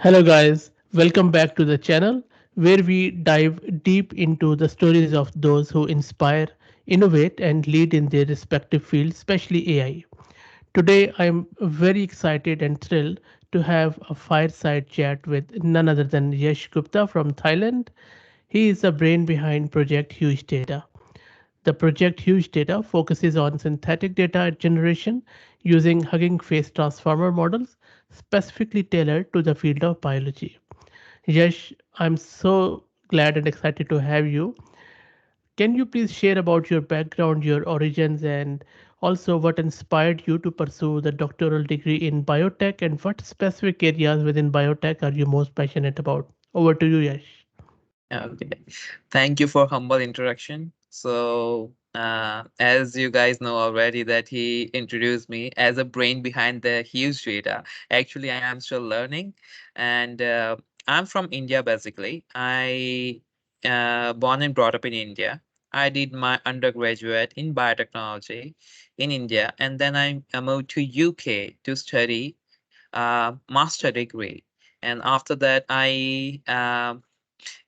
Hello, guys. Welcome back to the channel where we dive deep into the stories of those who inspire, innovate, and lead in their respective fields, especially AI. Today, I'm very excited and thrilled to have a fireside chat with none other than Yash Gupta from Thailand. He is the brain behind Project HugeData. The project HugeData focuses on synthetic data generation using Hugging Face transformer models specifically tailored to the field of biology. Yash, I'm so glad and excited to have you. Can you please share about your background, your origins, and also what inspired you to pursue the doctoral degree in biotech and what specific areas within biotech are you most passionate about? Over to you, Yash. Okay. Thank you for humble introduction. As you guys know already, that he introduced me as a brain behind the huge data. Actually, I am still learning, and I'm from India basically. I born and brought up in India. I did my undergraduate in biotechnology in India, and then I moved to UK to study master degree. And after that, I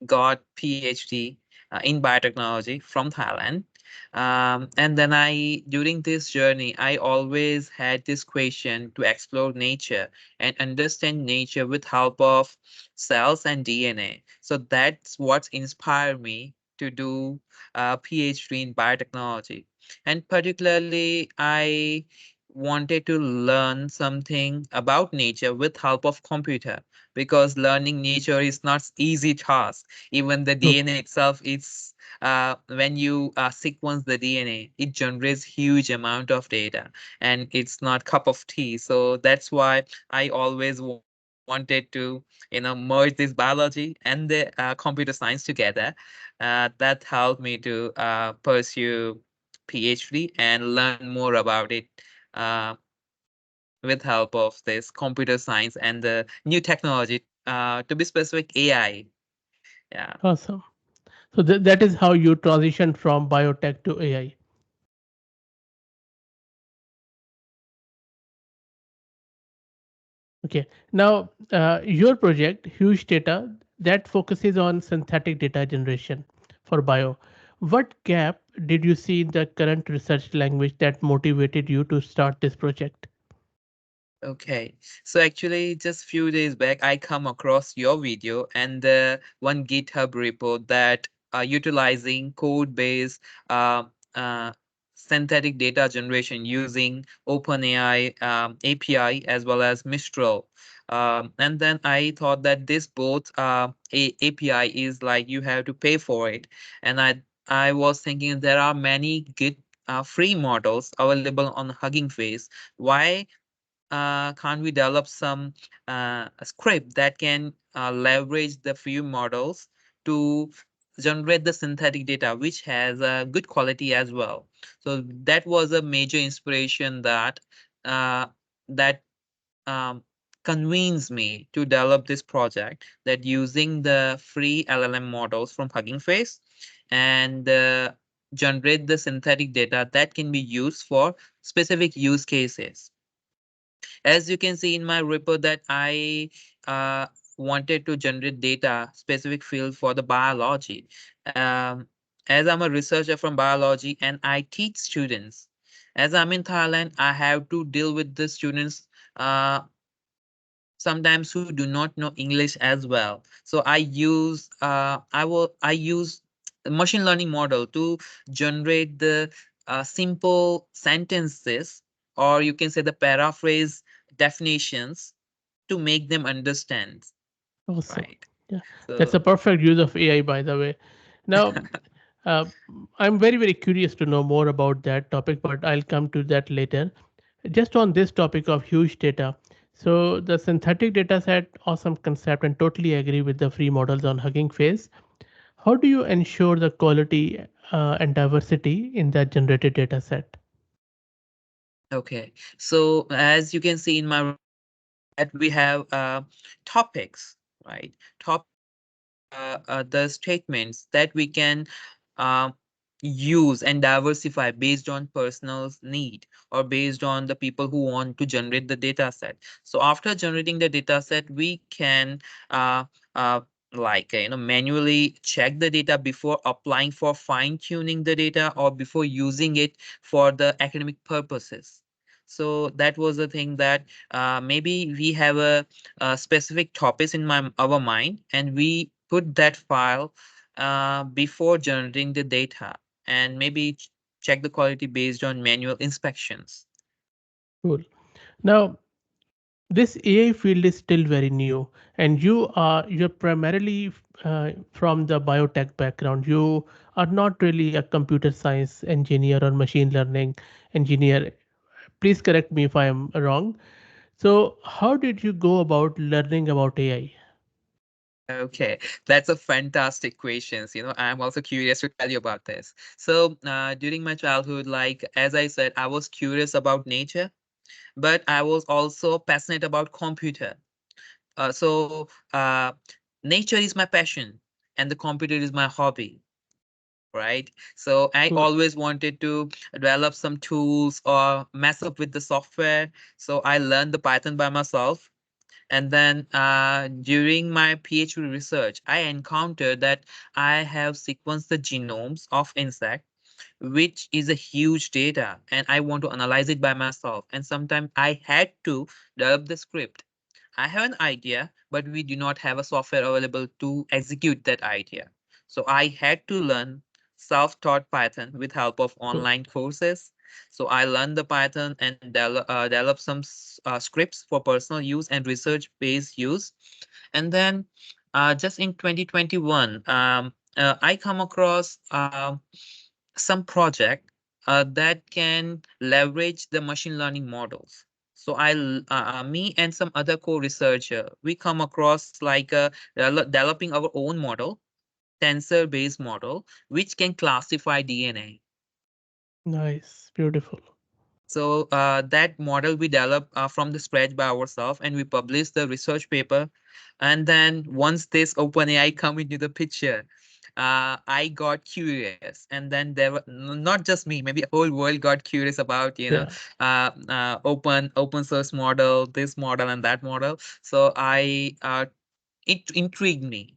got PhD in biotechnology from Thailand. And then during this journey, I always had this question to explore nature and understand nature with help of cells and DNA. So that's what inspired me to do a PhD in biotechnology. And particularly, I wanted to learn something about nature with help of computer because learning nature is not easy task. Even the DNA itself, it's when you sequence the DNA, it generates huge amount of data, and it's not cup of tea. So that's why I always wanted to, merge this biology and the computer science together. That helped me to pursue PhD and learn more about it. Uh, with help of this computer science and the new technology, to be specific, AI. Yeah. Awesome. So that is how you transitioned from biotech to AI. Okay. Now, your project, Huge Data, that focuses on synthetic data generation for bio. What gap did you see in the current research language that motivated you to start this project? Okay. So actually, just few days back, I come across your video and the one GitHub repo that utilizing code-based uh, uh, synthetic data generation using OpenAI API as well as Mistral. And then I thought that this both API is like you have to pay for it, and I was thinking there are many Git free models available on Hugging Face. Why can't we develop some a script that can leverage the few models to generate the synthetic data, which has a good quality as well? So that was a major inspiration uh, that um, convinced me to develop this project, that using the free LLM models from Hugging Face and generate the synthetic data that can be used for specific use cases. As you can see in my report that I uh, wanted to generate data specific field for the biology. Um, as I'm a researcher from biology and I teach students. As I'm in Thailand, I have to deal with the students uh, sometimes who do not know English as well. So I use a machine learning model to generate the simple sentences, or you can say the paraphrase definitions, to make them understand. Awesome. Right. Yeah, that's a So perfect use of AI, by the way. Now, uh, I'm very, very curious to know more about that topic, but I'll come to that later. Just on this topic of huge data. So the synthetic data set, awesome concept, and totally agree with the free models on Hugging Face. How do you ensure the quality and diversity in that generated data set? okay. So as you can see in my that we have topics, right? Topics are the statements that we can uh, use and diversify based on personal's need or based on the people who want to generate the data set. So after generating the data set, we can uh, uh, manually check the data before applying for fine tuning the data or before using it for the academic purposes. So that was the thing that maybe we have a specific topics in our mind, and we put that file before generating the data, and maybe check the quality based on manual inspections. Cool. Now, this AI field is still very new, and you're primarily from the biotech background. You are not really a computer science engineer or machine learning engineer. Please correct me if I am wrong. So, how did you go about learning about AI? Okay, that's a fantastic question. I'm also curious to tell you about this. So, during my childhood, like as I said, I was curious about nature, but I was also passionate about computer. So, nature is my passion, and the computer is my hobby. Right? So I Cool. always wanted to develop some tools or mess up with the software. So I learned the Python by myself. And then during my PhD research, I encountered that I have sequenced the genomes of insect, which is a huge data, and I want to analyze it by myself. And sometimes I had to develop the script. I have an idea, but we do not have a software available to execute that idea. So I had to learn self-taught Python with help of Cool. online courses. So I learned the Python and develop some scripts for personal use and research-based use. And then just in 2021, I come across some project that can leverage the machine learning models. So me and some other co-researcher, we come across like developing our own model, tensor-based model, which can classify DNA. Nice. Beautiful. So that model we develop from the scratch by ourselves, and we publish the research paper. And then once this OpenAI come into the picture, I got curious, and then there were not just me, maybe a whole world got curious about Yeah. open source model, this model and that model. So it intrigued me,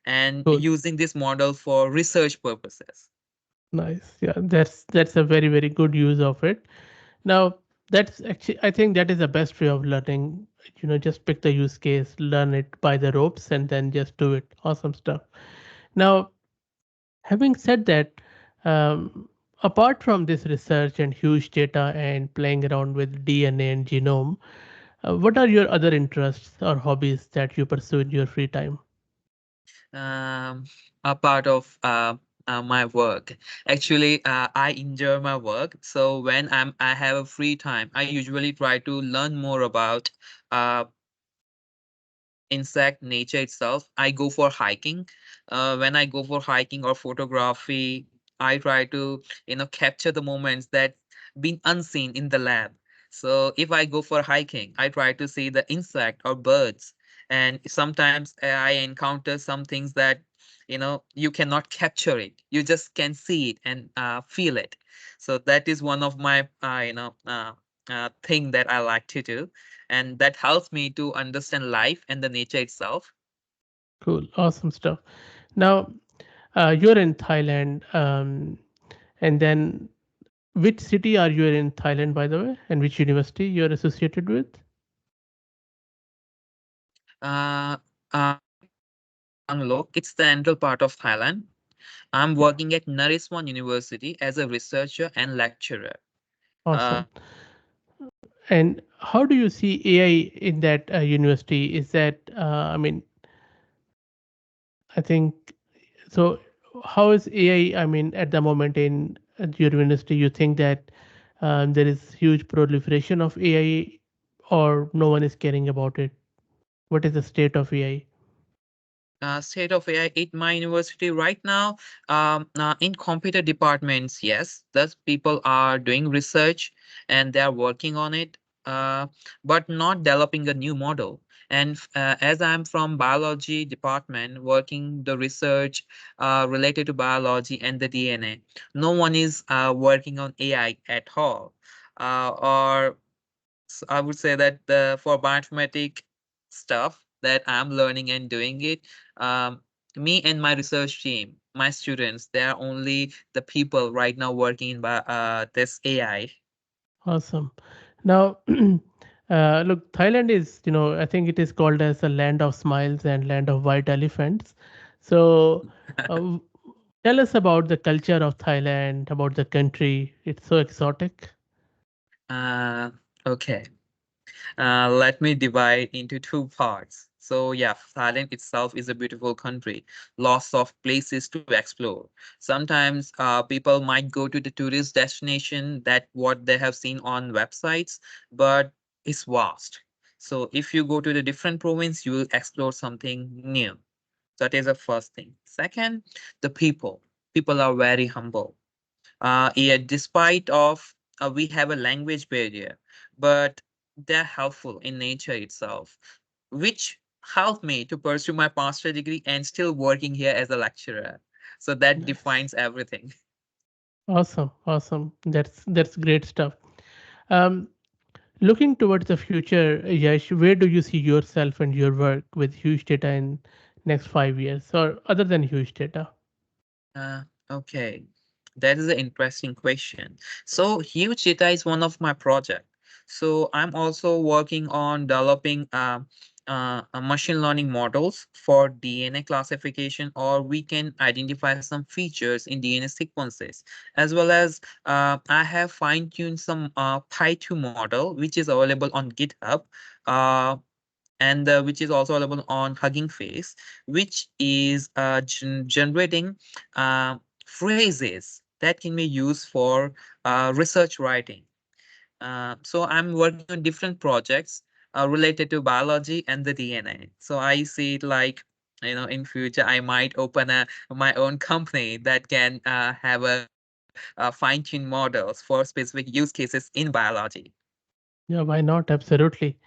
and Cool. using this model for research purposes. Nice. Yeah. That's a very very good use of it. Now, that's actually, I think that is the best way of learning. Just pick the use case, learn it by the ropes, and then just do it. Awesome stuff. Now, having said that, apart from this research and huge data and playing around with DNA and genome, what are your other interests or hobbies that you pursue in your free time? um, a part of my work. Actually, I enjoy my work. So when I have a free time, I usually try to learn more about uh, insect nature itself. I go for hiking. When I go for hiking or photography, I try to capture the moments that been unseen in the lab. So if I go for hiking, I try to see the insect or birds, and sometimes I encounter some things that you cannot capture it. You just can see it and feel it. So that is one of my thing that I like to do, and that helps me to understand life and the nature itself. Cool, awesome stuff. Now, you're in Thailand, and then which city are you in Thailand, by the way, and which university you're associated with? Uh, I'm in Bangkok. It's the central part of Thailand. I'm Yeah, working at Nariswan University as a researcher and lecturer. awesome. Uh, And how do you see AI in that university? Is that, I think, so how is AI, at the moment in your university, you think that there is huge proliferation of AI or no one is caring about it? What is the state of AI? State of AI at my university right now, in computer departments, yes, thus people are doing research and they are working on it, uh, but not developing a new model. And as I'm from biology department, working the research related to biology and the DNA, no one is working on AI at all. Or I would say that for bioinformatic stuff that I'm learning and doing it, um, me and my research team, my students, they are only the people right now working in this AI. Awesome. Now, look, Thailand is, I think it is called as the land of smiles and land of white elephants. So, uh, tell us about the culture of Thailand, about the country. It's so exotic. Uh, okay. Let me divide into two parts. So yeah, Thailand itself is a beautiful country, lots of places to explore. Sometimes people might go to the tourist destination that what they have seen on websites, but it's vast. So if you go to the different province, you will explore something new. That is the first thing. Second, the people. People are very humble. Yeah, despite of we have a language barrier, but they're helpful in nature itself, which helped me to pursue my master degree and still working here as a lecturer. So that Nice. defines everything. Awesome. Awesome. That's great stuff. Um, Looking towards the future, Yash, where do you see yourself and your work with huge data in next 5 years, or other than huge data? Okay, that is an interesting question. So huge data is one of my project. So I'm also working on developing machine learning models for DNA classification, or we can identify some features in DNA sequences, as well as I have fine-tuned some Pi2 model, which is available on GitHub. Uh, and which is also available on Hugging Face, which is generating uh, phrases that can be used for research writing. So I'm working on different projects related to biology and the DNA. So I see it like, in future I might open my own company that can have a fine-tuned models for specific use cases in biology. Yeah, why not? Absolutely.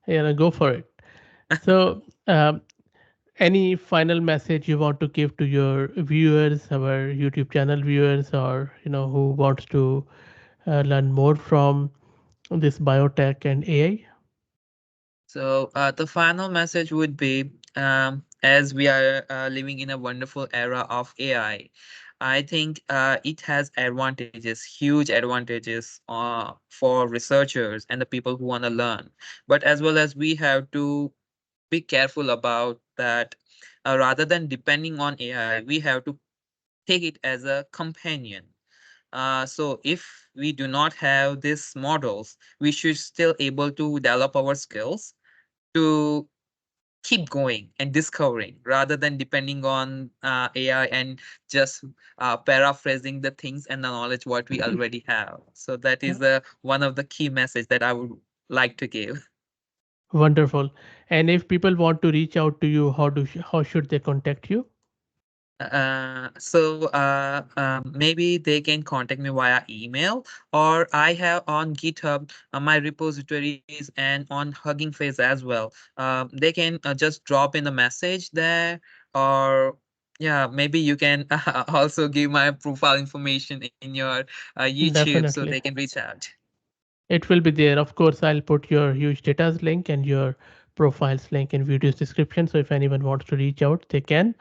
Yeah, go for it. So, any final message you want to give to your viewers, our YouTube channel viewers, or who wants to learn more from this biotech and AI? So the final message would be, as we are living in a wonderful era of AI, I think it has advantages, huge advantages for researchers and the people who want to learn. But as well as we have to be careful about that. Rather than depending on AI, we have to take it as a companion. So if we do not have these models, we should still able to develop our skills to keep going and discovering rather than depending on AI and just paraphrasing the things and the knowledge what we already have. So that Yeah, is one of the key message that I would like to give. wonderful. And if people want to reach out to you, how should they contact you? Maybe they can contact me via email, or I have on GitHub my repositories and on Hugging Face as well. They can just drop in the message there, or yeah, maybe you can also give my profile information in your YouTube so they Definitely. can reach out. It will be there. Of course, I'll put your huge data's link and your profiles link in video's description. So if anyone wants to reach out, they can.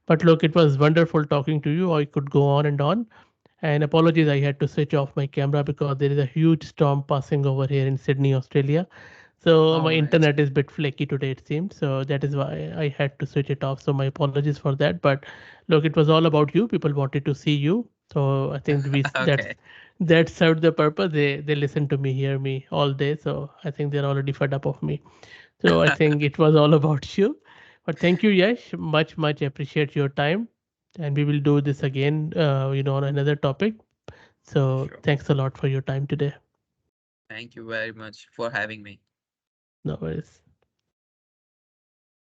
But look, it was wonderful talking to you. I could go on and on. And apologies, I had to switch off my camera because there is a huge storm passing over here in Sydney, Australia. So All my right. internet is a bit flaky today, it seems. So that is why I had to switch it off. So my apologies for that. But look, it was all about you. People wanted to see you. So I think Okay. that served the purpose. They listen to me, hear me all day. So I think they're already fed up of me. So I think it was all about you. But thank you, Yash. Much appreciate your time. And we will do this again, on another topic. So Sure. thanks a lot for your time today. Thank you very much for having me. No worries.